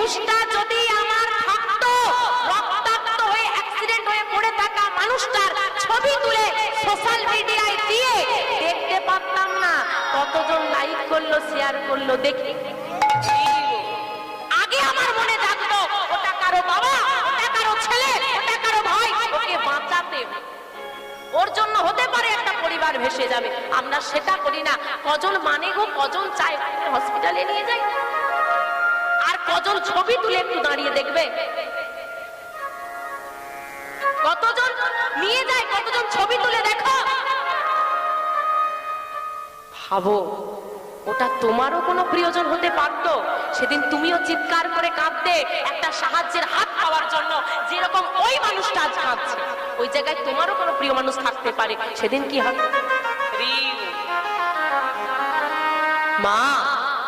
মানুষটা যদি আমার থাকতো, রক্তাক্ত হয়ে অ্যাক্সিডেন্ট হয়ে পড়ে থাকা মানুষটার ছবি তুলে সোশ্যাল মিডিয়ায় দিয়ে দেখতে পারতাম না কতজন লাইক করলো, শেয়ার করলো। দেখি আগে আমার মনে থাকতো ওটা কারো বাবা, ওটা কারো ছেলে, ওটা কারো ভাই, ওকে বাঁচাতে, ওর জন্য হতে পারে একটা পরিবার ভেসে যাবে। আমরা সেটা করি না। কজন মানে গো, কজন চায় হসপিটালে নিয়ে যায়, আর কজন ছবি তুলে একটু দাঁড়িয়ে দেখবে। কতজন নিয়ে যায়, কতজন ছবি তুলে দেখো। ভাবো ওটা তোমারও কোনো প্রিয়জন হতে পারতো। সেদিন তুমিও চিৎকার করে কাঁদতে একটা সাহায্যের হাত পাওয়ার জন্য, যেরকম ওই মানুষটা আজ কাঁদছে। ওই জায়গায় তোমারও কোনো প্রিয় মানুষ থাকতে পারে। সেদিন কি হবে? মা